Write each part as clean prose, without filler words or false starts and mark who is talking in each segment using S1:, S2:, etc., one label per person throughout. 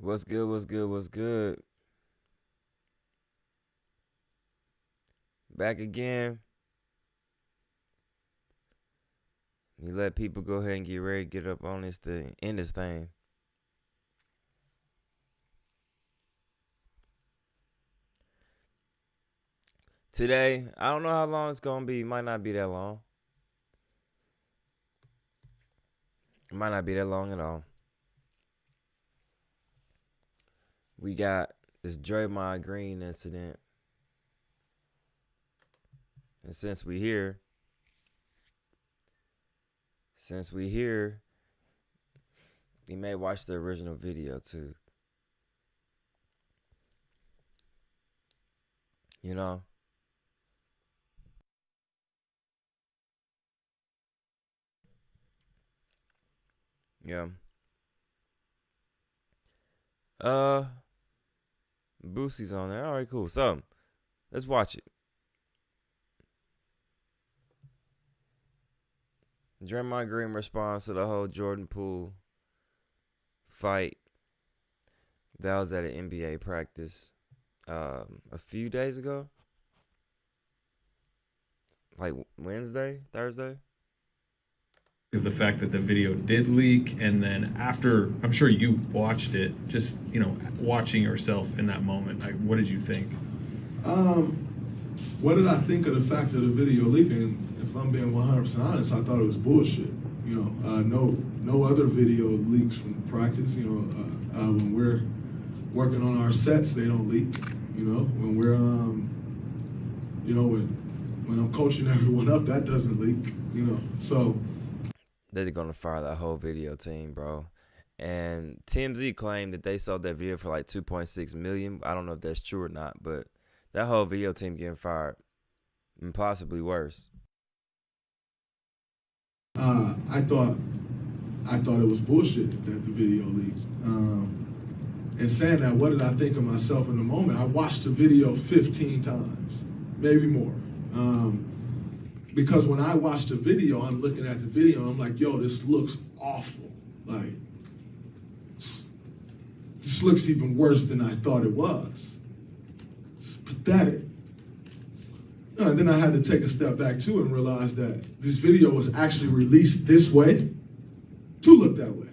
S1: What's good? What's good? What's good? Back again. You let people go ahead and get ready to get up on this thing, in this thing. Today, I don't know how long it's gonna be. It might not be that long. It might not be that long at all. We got this Draymond Green incident, and since we here, you may watch the original video too. You know, yeah. Uh, Boosie's on there. All right, cool. So let's watch it. Draymond Green responds to the whole Jordan Poole fight that was at an NBA practice a few days ago, like Wednesday, Thursday.
S2: Of the fact that the video did leak, and then after, I'm sure you watched it, just watching yourself in that moment, like, what did you think?
S3: What did I think of the fact of the video leaking? If I'm being 100% honest, I thought it was bullshit. No other video leaks from practice. When we're working on our sets, they don't leak. When we're when I'm coaching everyone up, that doesn't leak. So
S1: They're gonna fire that whole video team, bro. And TMZ claimed that they sold that video for like 2.6 million. I don't know if that's true or not, but that whole video team getting fired, and possibly worse.
S3: I thought it was bullshit that the video leaked. And saying that, what did I think of myself in the moment? I watched the video 15 times, maybe more. Because when I watch the video, I'm looking at the video and I'm like, yo, this looks awful. Like, this looks even worse than I thought it was. It's pathetic. And then I had to take a step back too and realize that this video was actually released this way to look that way.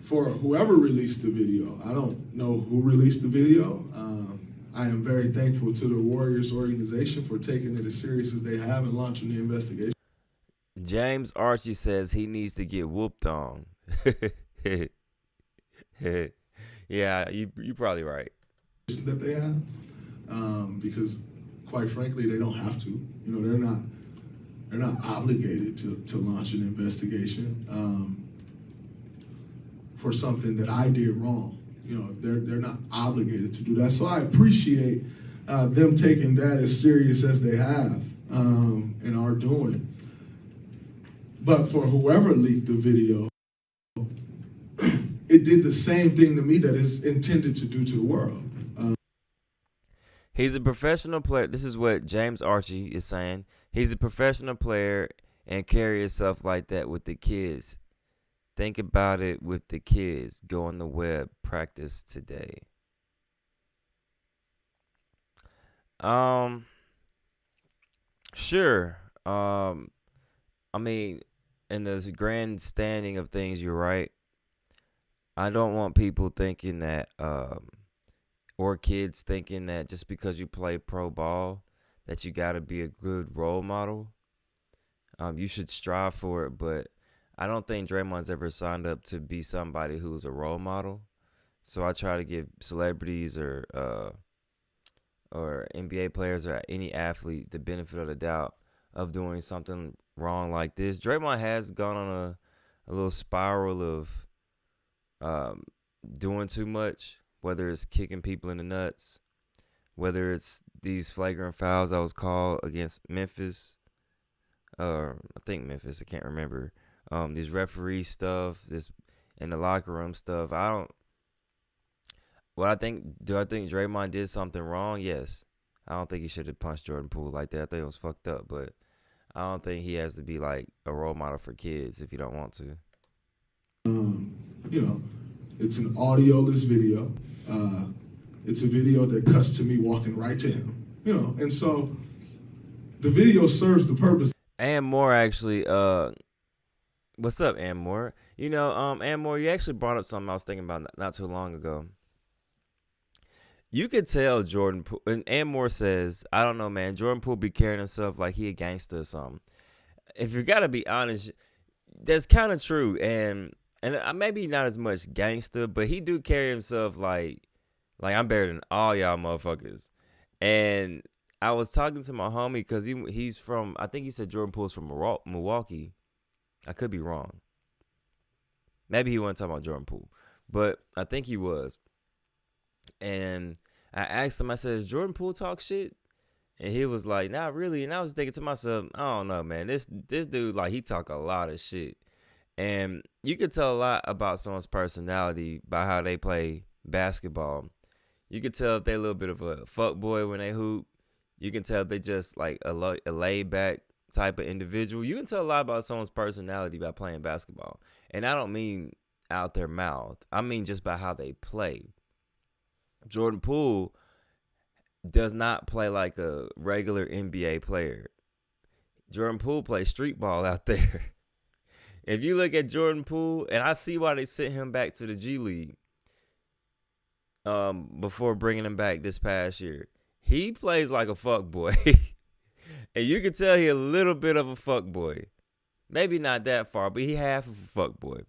S3: For whoever released the video, I don't know who released the video. I am very thankful to the Warriors organization for taking it as serious as they have and launching the investigation.
S1: James Archie says he needs to get whooped on. Yeah, you probably right.
S3: That they have, because quite frankly, they don't have to. They're not obligated to launch an investigation for something that I did wrong. They're not obligated to do that. So I appreciate them taking that as serious as they have and are doing. But for whoever leaked the video, it did the same thing to me that it's intended to do to the world.
S1: He's a professional player. This is what James Archie is saying. He's a professional player and carry himself like that with the kids. Think about it with the kids. Go on the web. Practice today. Sure. I mean, in the grand standing of things, you're right. I don't want people thinking that, or kids thinking that just because you play pro ball, that you got to be a good role model. You should strive for it, but I don't think Draymond's ever signed up to be somebody who's a role model. So I try to give celebrities or NBA players or any athlete the benefit of the doubt of doing something wrong like this. Draymond has gone on a little spiral of doing too much, whether it's kicking people in the nuts, whether it's these flagrant fouls that was called against Memphis, I think Memphis, I can't remember. These referee stuff, this in the locker room stuff. Do I think Draymond did something wrong? Yes. I don't think he should have punched Jordan Poole like that. I think it was fucked up, but I don't think he has to be like a role model for kids if you don't want to.
S3: you know, it's an audioless video. It's a video that cuts to me walking right to him, you know, and so the video serves the purpose.
S1: And more actually, what's up, Amore? You know, Amore, you actually brought up something I was thinking about not too long ago. You could tell Jordan Poole, and Amore says, I don't know, man, Jordan Poole be carrying himself like he a gangster or something. If you gotta be honest, that's kind of true, and maybe not as much gangster, but he do carry himself like I'm better than all y'all motherfuckers. And I was talking to my homie because he's from, I think he said Jordan Poole's from Milwaukee. I could be wrong. Maybe he wasn't talking about Jordan Poole, but I think he was. And I asked him, I said, "Does Jordan Poole talk shit?" And he was like, "Not really." And I was thinking to myself, I don't know, man. This dude, like, he talk a lot of shit. And you could tell a lot about someone's personality by how they play basketball. You could tell if they're a little bit of a fuck boy when they hoop. You can tell if they just like a laid back type of individual. You can tell a lot about someone's personality by playing basketball. And I don't mean out their mouth. I mean just by how they play. Jordan Poole does not play like a regular NBA player. Jordan Poole plays street ball out there. If you look at Jordan Poole, and I see why they sent him back to the G League before bringing him back this past year. He plays like a fuck boy. And you can tell he a little bit of a fuck boy. Maybe not that far, but he half of a fuck boy.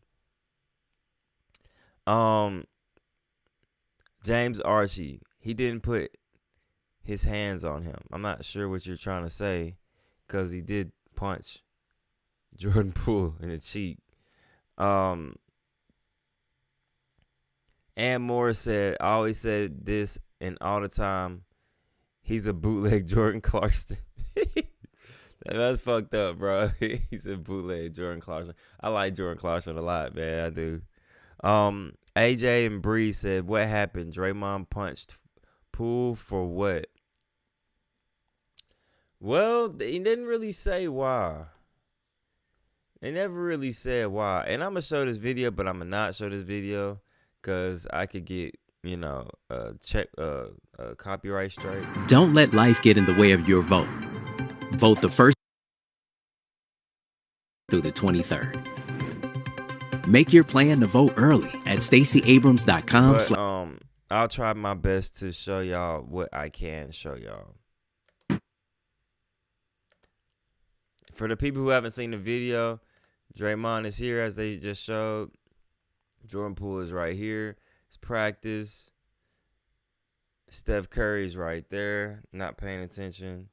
S1: James Archie, he didn't put his hands on him. I'm not sure what you're trying to say, because he did punch Jordan Poole in the cheek. And Morris said, I always said this and all the time, he's a bootleg Jordan Clarkson. That's fucked up, bro. He's a bootleg Jordan Clarkson. I like Jordan Clarkson a lot, man. I do. AJ and Bree said, what happened? Draymond punched Poole for what? Well, they didn't really say why. They never really said why. And I'm going to show this video, but I'm going to not show this video because I could get, copyright strike.
S4: Don't let life get in the way of your vote. Vote the 1st through the 23rd. Make your plan to vote early at StaceyAbrams.com.
S1: I'll try my best to show y'all what I can show y'all. For the people who haven't seen the video, Draymond is here as they just showed. Jordan Poole is right here. It's practice. Steph Curry's right there, not paying attention.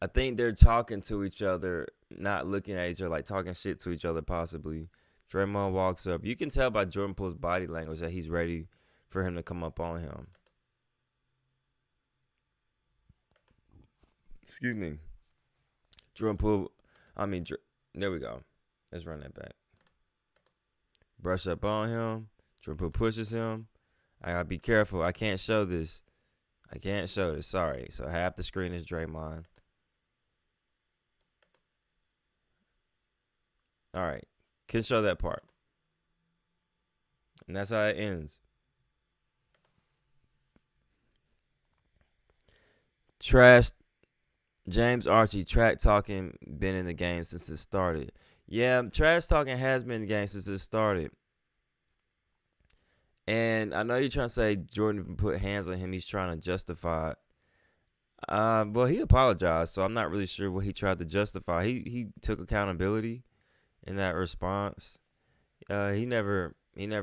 S1: I think they're talking to each other, not looking at each other, like talking shit to each other possibly. Draymond walks up. You can tell by Jordan Poole's body language that he's ready for him to come up on him. Excuse me. Jordan Poole, there we go. Let's run that back. Brush up on him. Jordan Poole pushes him. I gotta be careful. I can't show this. Sorry. So half the screen is Draymond. All right. Can show that part. And that's how it ends. Trash. James Archie, trash talking been in the game since it started. Yeah, trash talking has been in the game since it started. And I know you're trying to say Jordan put hands on him. He's trying to justify it. Well, he apologized, so I'm not really sure what he tried to justify. He took accountability in that response. He never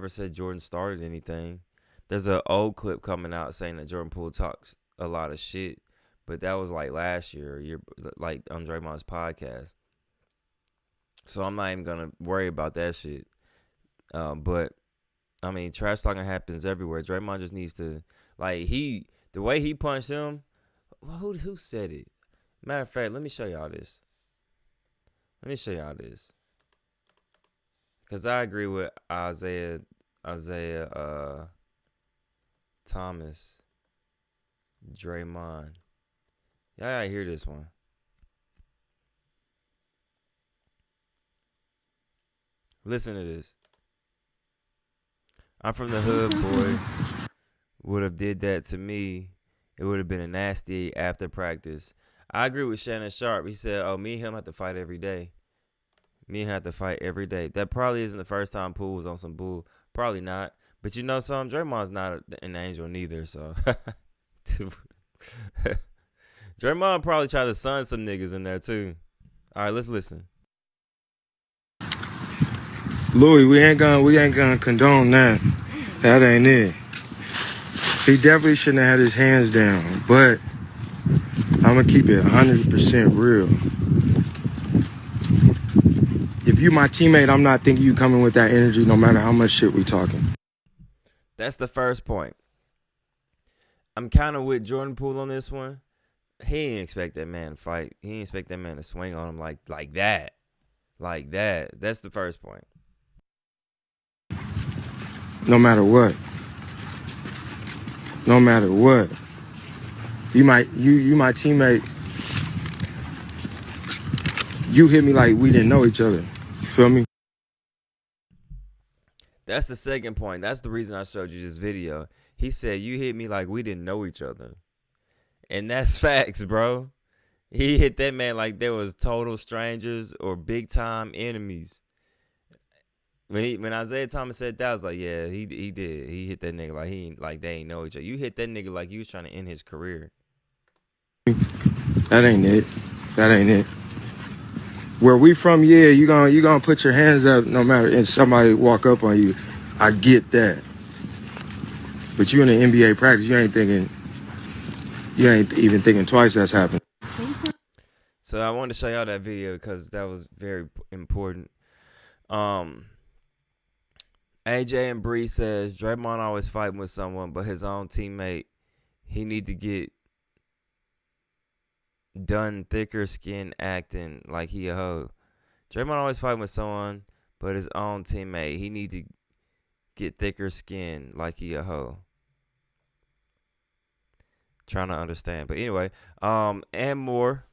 S1: said Jordan started anything. There's an old clip coming out saying that Jordan Poole talks a lot of shit, but that was like last year, like on Draymond's podcast. So I'm not even gonna worry about that shit. But I mean, trash talking happens everywhere. Draymond just needs to, the way he punched him. Well, who said it? Matter of fact, let me show y'all this. Because I agree with Isaiah Thomas, Draymond. Y'all gotta hear this one. Listen to this. I'm from the hood, boy. Would have did that to me. It would have been a nasty after practice. I agree with Shannon Sharp. He said, "Oh, me and him have to fight every day. Me and him have to fight every day." That probably isn't the first time Poole was on some bull. Probably not. But you know something? Draymond's not an angel neither, so. Draymond probably tried to sun some niggas in there, too. All right, let's listen.
S5: Louis, we ain't gonna condone that. That ain't it. He definitely shouldn't have had his hands down, but I'm gonna keep it 100% real. If you my teammate, I'm not thinking you coming with that energy no matter how much shit we talking.
S1: That's the first point. I'm kind of with Jordan Poole on this one. He didn't expect that man to fight. He didn't expect that man to swing on him like that. Like that. That's the first point.
S5: No matter what. No matter what. You my teammate. You hit me like we didn't know each other. You feel me?
S1: That's the second point. That's the reason I showed you this video. He said, "You hit me like we didn't know each other." And that's facts, bro. He hit that man like there was total strangers or big time enemies. When Isaiah Thomas said that, I was like, yeah, he did. He hit that nigga like they ain't know each other. You hit that nigga like you was trying to end his career.
S5: That ain't it. That ain't it. Where we from, yeah, you gonna put your hands up no matter if somebody walk up on you. I get that. But you in an NBA practice, you ain't even thinking twice that's happening.
S1: So I wanted to show y'all that video because that was very important. AJ and Bree says Draymond always fighting with someone, but his own teammate, he need to get done thicker skin acting like he a hoe. Draymond always fighting with someone, but his own teammate, he need to get thicker skin like he a hoe. Trying to understand, but anyway, and more.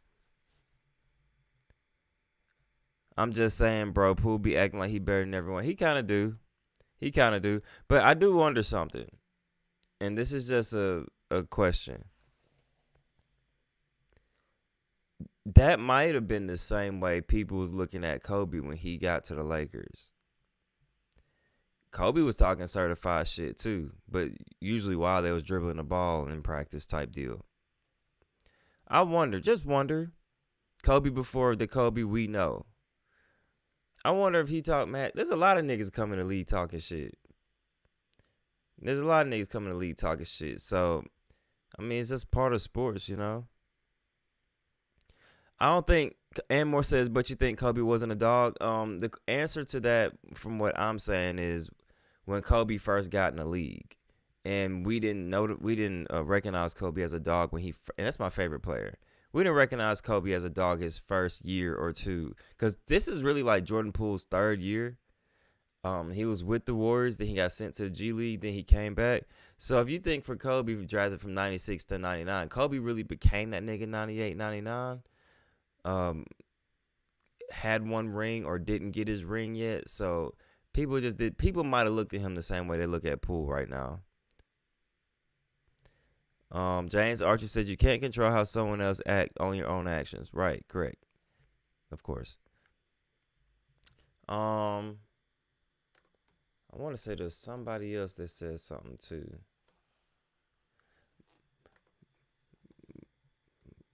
S1: I'm just saying, bro, Poole be acting like he better than everyone. He kind of do. But I do wonder something. And this is just a question. That might have been the same way people was looking at Kobe when he got to the Lakers. Kobe was talking certified shit too, but usually while they was dribbling the ball in practice type deal. I just wonder, Kobe before the Kobe we know. I wonder if he talked mad. There's a lot of niggas coming to the league talking shit. So, I mean, it's just part of sports, you know? I don't think, Anmore says, but you think Kobe wasn't a dog? The answer to that, from what I'm saying, is when Kobe first got in the league. And we didn't recognize Kobe as a dog and that's my favorite player. We didn't recognize Kobe as a dog his first year or two. Because this is really like Jordan Poole's third year. He was with the Warriors. Then he got sent to the G League. Then he came back. So if you think for Kobe, drafted from 96 to 99, Kobe really became that nigga 98, 99. Had one ring or didn't get his ring yet. So people might have looked at him the same way they look at Poole right now. James Archer said you can't control how someone else act on your own actions. Right, correct. Of course. I want to say there's somebody else that said something too.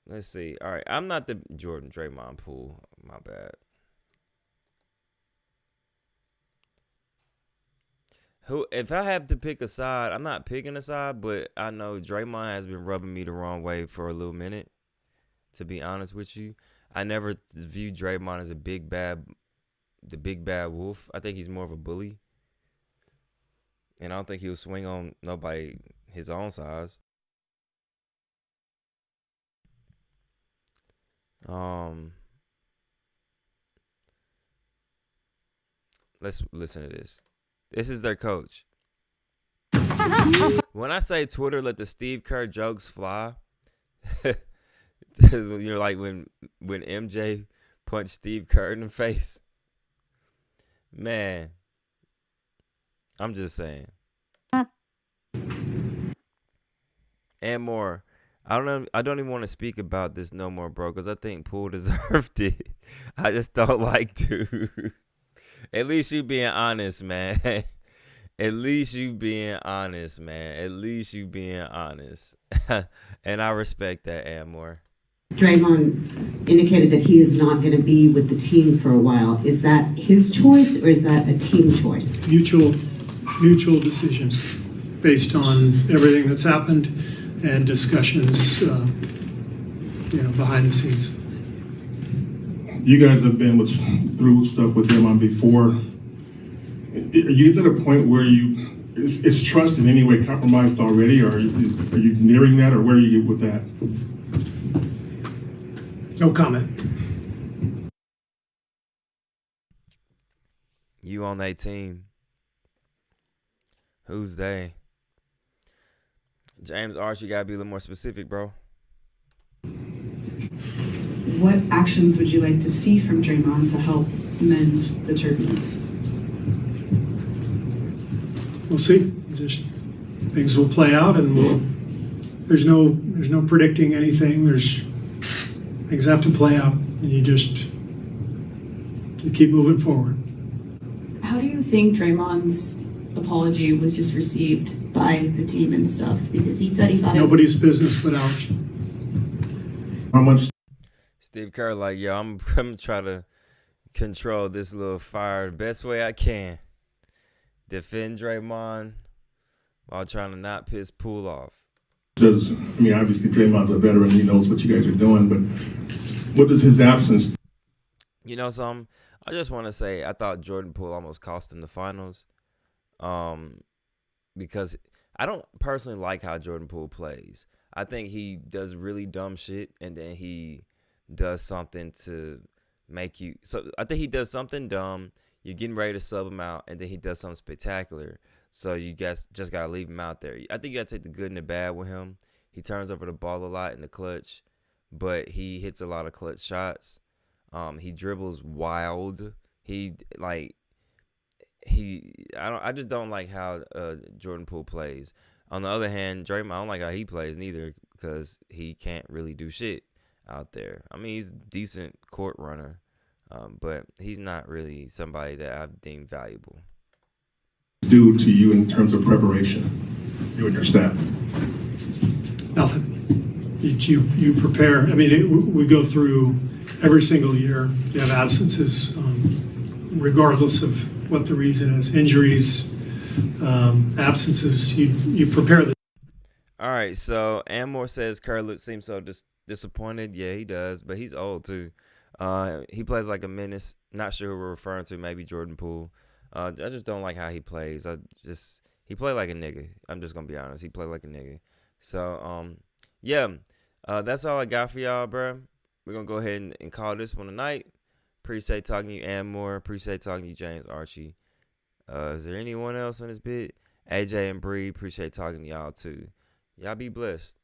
S1: Let's see. All right, I'm not the Jordan Draymond Poole. My bad. If I have to pick a side, I'm not picking a side, but I know Draymond has been rubbing me the wrong way for a little minute, to be honest with you. I never viewed Draymond as the big bad wolf. I think he's more of a bully. And I don't think he'll swing on nobody his own size. Let's listen to this. This is their coach. When I say Twitter let the Steve Kerr jokes fly, you're like when MJ punched Steve Kerr in the face. Man, I'm just saying. And more. I don't know. I don't even want to speak about this no more, bro, because I think Poole deserved it. I just don't like to. At least you being honest, man. At least you being honest, man. At least you being honest. And I respect that, Amor.
S6: Draymond indicated that he is not going to be with the team for a while. Is that his choice or is that a team choice?
S7: Mutual decision based on everything that's happened and discussions, behind the scenes.
S8: You guys have been through stuff with him on before. Are you at a point where is trust in any way compromised already, or are you nearing that, or where are you with that?
S7: No comment.
S1: You on that team. Who's they? James Archie, you gotta be a little more specific, bro.
S9: What actions would you like to see from Draymond to help mend the turbulence?
S7: We'll see. Just things will play out, and there's no predicting anything. Things have to play out, and you keep moving forward.
S10: How do you think Draymond's apology was just received by the team and stuff? Because he said he thought
S7: nobody's business but ours.
S8: How much?
S1: Steve Kerr, like, yo, I'm gonna try to control this little fire the best way I can. Defend Draymond while trying to not piss Poole off.
S8: Obviously Draymond's a veteran. He knows what you guys are doing, but what does his absence?
S1: You know something? I just want to say I thought Jordan Poole almost cost him the finals. Because I don't personally like how Jordan Poole plays. I think he does really dumb shit, and then he does something to make you. So I think he does something dumb. You're getting ready to sub him out, and then he does something spectacular. So you guys just gotta leave him out there. I think you gotta take the good and the bad with him. He turns over the ball a lot in the clutch, but he hits a lot of clutch shots. He dribbles wild. I just don't like how Jordan Poole plays. On the other hand, Draymond, I don't like how he plays neither, because he can't really do shit out there. I mean, he's a decent court runner, but he's not really somebody that I've deemed valuable.
S8: Do to you in terms of preparation, you and your staff?
S7: Nothing. You prepare. I mean, we go through every single year. You have absences, regardless of what the reason is. Injuries, absences. You prepare.
S1: All right, so Amor says Kerr seems so disappointed. Yeah, he does, but he's old too. He plays like a menace. Not sure who we're referring to. Maybe Jordan Poole. I just don't like how he plays. He played like a nigga. I'm just gonna be honest. He played like a nigga. So that's all I got for y'all, bro. We're gonna go ahead and call this one a night. Appreciate talking to you, Amor. Appreciate talking to you, James Archie. Is there anyone else on this bit? AJ and Bree, appreciate talking to y'all too. Y'all be blessed.